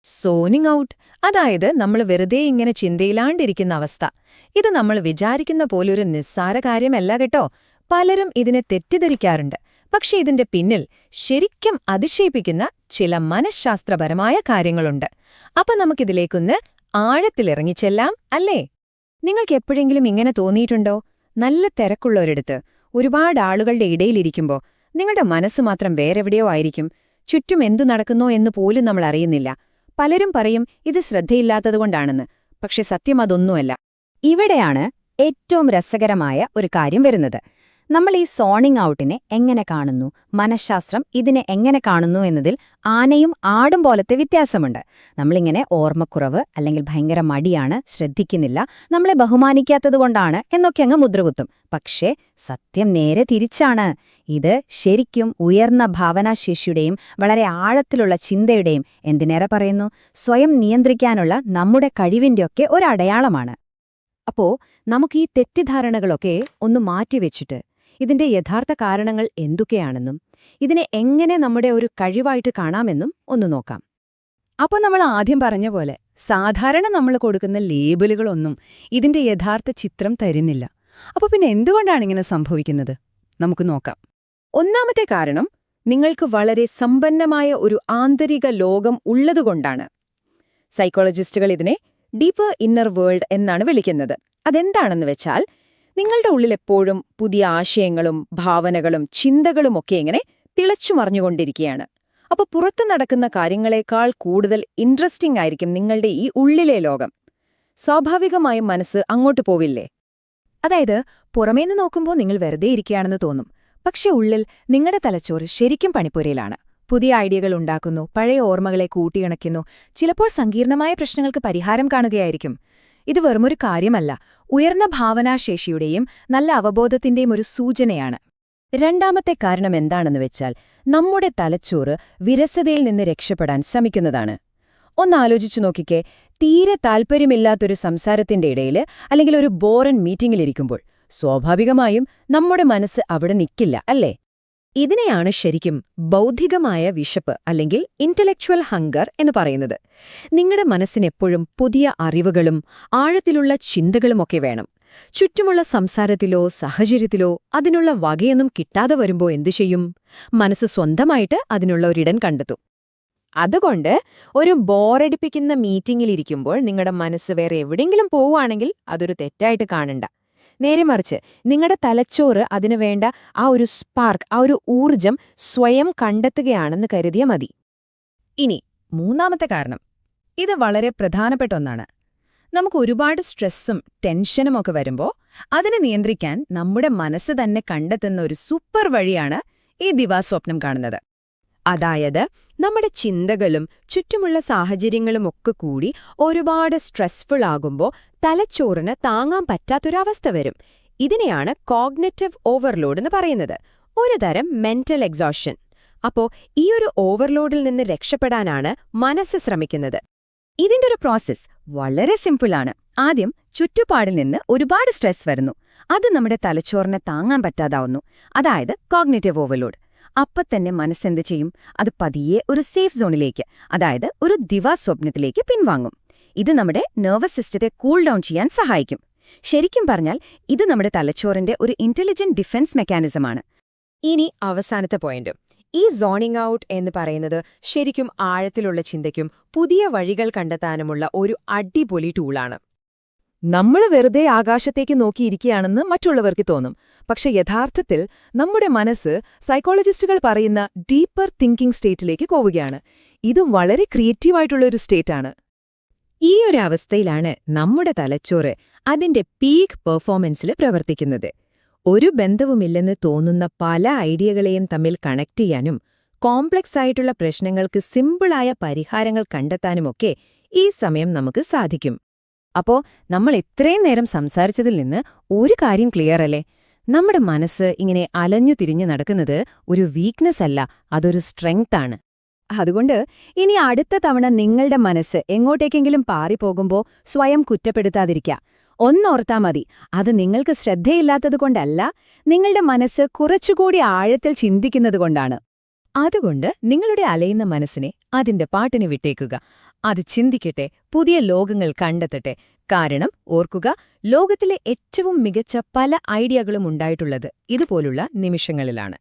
Zoning out, അതായത് നമ്മൾ വെറുതെ ഇങ്ങനെ ചിന്തയിലാണ്ടിരിക്കുന്ന അവസ്ഥ. ഇത് നമ്മൾ വിചാരിക്കുന്ന പോലൊരു നിസ്സാര കാര്യമല്ല കേട്ടോ. പലരും ഇതിനെ തെറ്റിദ്ധരിക്കാറുണ്ട്. പക്ഷെ ഇതിന്റെ പിന്നിൽ ശരിക്കും അതിശയിപ്പിക്കുന്ന ചില മനഃശാസ്ത്രപരമായ കാര്യങ്ങളുണ്ട്. അപ്പൊ നമുക്കിതിലേക്കൊന്ന് ആഴത്തിലിറങ്ങിച്ചെല്ലാം, അല്ലേ? നിങ്ങൾക്ക് എപ്പോഴെങ്കിലും ഇങ്ങനെ തോന്നിയിട്ടുണ്ടോ? നല്ല തിരക്കുള്ളൊരിടത്ത് ഒരുപാട് ആളുകളുടെ ഇടയിലിരിക്കുമ്പോൾ നിങ്ങളുടെ മനസ്സ് മാത്രം വേറെവിടെയോ ആയിരിക്കും. ചുറ്റും എന്തു നടക്കുന്നോ എന്ന് പോലും നമ്മൾ അറിയുന്നില്ല. പലരും പറയും ഇത് ശ്രദ്ധയില്ലാത്തതുകൊണ്ടാണെന്ന്. പക്ഷെ സത്യം അതൊന്നുമല്ല. ഇവിടെയാണ് ഏറ്റവും രസകരമായ ഒരു കാര്യം വരുന്നത്. നമ്മൾ ഈ സോണിംഗ് ഔട്ടിനെ എങ്ങനെ കാണുന്നു, മനഃശാസ്ത്രം ഇതിനെ എങ്ങനെ കാണുന്നു എന്നതിൽ ആനയും ആടും പോലത്തെ വ്യത്യാസമുണ്ട്. നമ്മളിങ്ങനെ ഓർമ്മക്കുറവ് അല്ലെങ്കിൽ ഭയങ്കര മടിയാണ്, ശ്രദ്ധിക്കുന്നില്ല, നമ്മളെ ബഹുമാനിക്കാത്തതുകൊണ്ടാണ് എന്നൊക്കെ അങ്ങ് മുദ്രകുത്തും. പക്ഷേ സത്യം നേരെ തിരിച്ചാണ്. ഇത് ശരിക്കും ഉയർന്ന ഭാവനാശേഷിയുടെയും വളരെ ആഴത്തിലുള്ള ചിന്തയുടെയും, എന്തിനേറെ പറയുന്നു, സ്വയം നിയന്ത്രിക്കാനുള്ള നമ്മുടെ കഴിവിന്റെയൊക്കെ ഒരടയാളമാണ്. അപ്പോ നമുക്ക് ഈ തെറ്റിദ്ധാരണകളൊക്കെ ഒന്ന് മാറ്റിവെച്ചിട്ട് ഇതിന്റെ യഥാർത്ഥ കാരണങ്ങൾ എന്തൊക്കെയാണെന്നും ഇതിനെ എങ്ങനെ നമ്മുടെ ഒരു കഴിവായിട്ട് കാണാമെന്നും ഒന്ന് നോക്കാം. അപ്പോൾ നമ്മൾ ആദ്യം പറഞ്ഞ പോലെ സാധാരണ നമ്മൾ കൊടുക്കുന്ന ലേബലുകളൊന്നും ഇതിന്റെ യഥാർത്ഥ ചിത്രം തരുന്നില്ല. അപ്പോൾ പിന്നെ എന്തുകൊണ്ടാണ് ഇങ്ങനെ സംഭവിക്കുന്നത്? നമുക്ക് നോക്കാം. ഒന്നാമത്തെ കാരണം, നിങ്ങൾക്ക് വളരെ സമ്പന്നമായ ഒരു ആന്തരിക ലോകം ഉള്ളതുകൊണ്ടാണ്. സൈക്കോളജിസ്റ്റുകൾ ഇതിനെ ഡീപ്പർ ഇന്നർ വേൾഡ് എന്നാണ് വിളിക്കുന്നത്. അതെന്താണെന്ന് വെച്ചാൽ, നിങ്ങളുടെ ഉള്ളിലെപ്പോഴും പുതിയ ആശയങ്ങളും ഭാവനകളും ചിന്തകളുമൊക്കെ ഇങ്ങനെ തിളച്ചുമറിഞ്ഞുകൊണ്ടിരിക്കുകയാണ്. അപ്പോൾ പുറത്തു നടക്കുന്ന കാര്യങ്ങളെക്കാൾ കൂടുതൽ ഇൻട്രസ്റ്റിംഗ് ആയിരിക്കും നിങ്ങളുടെ ഈ ഉള്ളിലെ ലോകം. സ്വാഭാവികമായും മനസ്സ് അങ്ങോട്ട് പോവില്ലേ? അതായത് പുറമേന്ന് നോക്കുമ്പോൾ നിങ്ങൾ വെറുതെ ഇരിക്കുകയാണെന്ന് തോന്നും. പക്ഷെ ഉള്ളിൽ നിങ്ങളുടെ തലച്ചോറ് ശരിക്കും പണിപ്പുരയിലാണ്. പുതിയ ഐഡിയകൾ ഉണ്ടാക്കുന്നു, പഴയ ഓർമ്മകളെ കൂട്ടിയിണക്കുന്നു, ചിലപ്പോൾ സങ്കീർണമായ പ്രശ്നങ്ങൾക്ക് പരിഹാരം കാണുകയായിരിക്കും. ഇത് വെറുമൊരു കാര്യമല്ല, ഉയർന്ന ഭാവനാശേഷിയുടെയും നല്ല അവബോധത്തിന്റെയും ഒരു സൂചനയാണ്. രണ്ടാമത്തെ കാരണം എന്താണെന്ന് വെച്ചാൽ, നമ്മുടെ തലച്ചോറ് വിരസതയിൽ നിന്ന് രക്ഷപ്പെടാൻ ശ്രമിക്കുന്നതാണ്. ഒന്നാലോചിച്ചു നോക്കിക്കേ, തീരെ താൽപ്പര്യമില്ലാത്തൊരു സംസാരത്തിന്റെ ഇടയിൽ അല്ലെങ്കിൽ ഒരു ബോറൻ മീറ്റിംഗിലിരിക്കുമ്പോൾ സ്വാഭാവികമായും നമ്മുടെ മനസ്സ് അവിടെ നിൽക്കില്ല, അല്ലേ? ഇതിനെയാണ് ശരിക്കും ബൗദ്ധികമായ വിശപ്പ് അല്ലെങ്കിൽ ഇന്റലക്ച്വൽ ഹങ്കർ എന്ന് പറയുന്നത്. നിങ്ങളുടെ മനസ്സിനെപ്പോഴും പുതിയ അറിവുകളും ആഴത്തിലുള്ള ചിന്തകളുമൊക്കെ വേണം. ചുറ്റുമുള്ള സംസാരത്തിലോ സാഹചര്യത്തിലോ അതിനുള്ള വകയൊന്നും കിട്ടാതെ വരുമ്പോൾ എന്തു ചെയ്യും? മനസ്സ് സ്വന്തമായിട്ട് അതിനുള്ള ഒരിടം കണ്ടെത്തും. അതുകൊണ്ട് ഒരു ബോറടിപ്പിക്കുന്ന മീറ്റിംഗിലിരിക്കുമ്പോൾ നിങ്ങളുടെ മനസ്സ് വേറെ എവിടെയെങ്കിലും പോവുകയാണെങ്കിൽ അതൊരു തെറ്റായിട്ട് കാണണ്ട. നേരെ മറിച്ച് നിങ്ങളുടെ തലച്ചോറ് അതിനു വേണ്ട ആ ഒരു സ്പാർക്ക്, ആ ഒരു ഊർജം സ്വയം കണ്ടെത്തുകയാണെന്ന് കരുതിയാൽ മതി. ഇനി മൂന്നാമത്തെ കാരണം, ഇത് വളരെ പ്രധാനപ്പെട്ട ഒന്നാണ്. നമുക്ക് ഒരുപാട് സ്ട്രെസ്സും ടെൻഷനും ഒക്കെ വരുമ്പോൾ അതിനെ നിയന്ത്രിക്കാൻ നമ്മുടെ മനസ്സ് തന്നെ കണ്ടെത്തുന്ന ഒരു സൂപ്പർ വഴിയാണ് ഈ ദിവാസ്വപ്നം കാണുന്നത്. അതായത് നമ്മുടെ ചിന്തകളും ചുറ്റുമുള്ള സാഹചര്യങ്ങളുമൊക്കെ കൂടി ഒരുപാട് സ്ട്രെസ്ഫുൾ ആകുമ്പോൾ തലച്ചോറിന് താങ്ങാൻ പറ്റാത്തൊരവസ്ഥ വരും. ഇതിനെയാണ് കോഗ്നിറ്റീവ് ഓവർലോഡ് എന്ന് പറയുന്നത്, ഒരു തരം മെന്റൽ എക്സോഷൻ. അപ്പോൾ ഈ ഒരു ഓവർലോഡിൽ നിന്ന് രക്ഷപ്പെടാനാണ് മനസ്സ് ശ്രമിക്കുന്നത്. ഇതിന്റെ ഒരു പ്രോസസ്സ് വളരെ സിമ്പിളാണ്. ആദ്യം ചുറ്റുപാടിൽ നിന്ന് ഒരുപാട് സ്ട്രെസ് വരുന്നു, അത് നമ്മുടെ തലച്ചോറിനെ താങ്ങാൻ പറ്റാതാവുന്നു, അതായത് കോഗ്നിറ്റീവ് ഓവർലോഡ്. അപ്പത്തന്നെ മനസ്സെന്ത് ചെയ്യും? അത് പതിയെ ഒരു സേഫ് സോണിലേക്ക്, അതായത് ഒരു ദിവാസ്വപ്നത്തിലേക്ക് പിൻവാങ്ങും. ഇത് നമ്മുടെ നെർവസ് സിസ്റ്റത്തെ കൂൾ ഡൗൺ ചെയ്യാൻ സഹായിക്കും. ശരിക്കും പറഞ്ഞാൽ ഇത് നമ്മുടെ തലച്ചോറിന്റെ ഒരു ഇന്റലിജന്റ് ഡിഫൻസ് മെക്കാനിസമാണ്. ഇനി അവസാനത്തെ പോയിന്റ്, ഈ സോണിംഗ് ഔട്ട് എന്ന് പറയുന്നത് ശരിക്കും ആഴത്തിലുള്ള ചിന്തയ്ക്കും പുതിയ വഴികൾ കണ്ടെത്താനുമുള്ള ഒരു അടിപൊളി ടൂളാണ്. നമ്മൾ വെറുതെ ആകാശത്തേക്ക് നോക്കിയിരിക്കുകയാണെന്ന് മറ്റുള്ളവർക്ക് തോന്നും. പക്ഷെ യഥാർത്ഥത്തിൽ നമ്മുടെ മനസ്സ് സൈക്കോളജിസ്റ്റുകൾ പറയുന്ന ഡീപ്പർ തിങ്കിംഗ് സ്റ്റേറ്റിലേക്ക് പോവുകയാണ്. ഇത് വളരെ ക്രിയേറ്റീവായിട്ടുള്ളൊരു സ്റ്റേറ്റാണ്. ഈ ഒരു അവസ്ഥയിലാണ് നമ്മുടെ തലച്ചോറ് അതിന്റെ പീക്ക് പെർഫോമൻസിൽ പ്രവർത്തിക്കുന്നത്. ഒരു ബന്ധവുമില്ലെന്ന് തോന്നുന്ന പല ഐഡിയകളെയും തമ്മിൽ കണക്ട് ചെയ്യാനും കോംപ്ലക്സ് ആയിട്ടുള്ള പ്രശ്നങ്ങൾക്ക് സിമ്പിളായ പരിഹാരങ്ങൾ കണ്ടെത്താനുമൊക്കെ ഈ സമയം നമുക്ക് സാധിക്കും. അപ്പോ നമ്മൾ ഇത്രയും നേരം സംസാരിച്ചതിൽ നിന്ന് ഒരു കാര്യം ക്ലിയർ അല്ലേ? നമ്മുടെ മനസ്സ് ഇങ്ങനെ അലഞ്ഞു തിരിഞ്ഞു നടക്കുന്നത് ഒരു വീക്ക്നെസ് അല്ല, അതൊരു സ്ട്രെങ്ത് ആണ്. അതുകൊണ്ട് ഇനി അടുത്ത തവണ നിങ്ങളുടെ മനസ്സ് എങ്ങോട്ടേക്കെങ്കിലും പാറിപ്പോകുമ്പോൾ സ്വയം കുറ്റപ്പെടുത്താതിരിക്കുക. ഒന്നോർത്താ മതി, അത് നിങ്ങൾക്ക് ശ്രദ്ധയില്ലാത്തതുകൊണ്ടല്ല, നിങ്ങളുടെ മനസ്സ് കുറച്ചുകൂടി ആഴത്തിൽ ചിന്തിക്കുന്നതുകൊണ്ടാണ്. അതുകൊണ്ട് നിങ്ങളുടെ അലയുന്ന മനസ്സിനെ അതിന്റെ പാട്ടിന് വിട്ടേക്കുക. അത് ചിന്തിക്കട്ടെ, പുതിയ ലോകങ്ങൾ കണ്ടെത്തട്ടെ. കാരണം ഓർക്കുക, ലോകത്തിലെ ഏറ്റവും മികച്ച പല ഐഡിയകളും ഉണ്ടായിട്ടുള്ളത് ഇതുപോലുള്ള നിമിഷങ്ങളിലാണ്.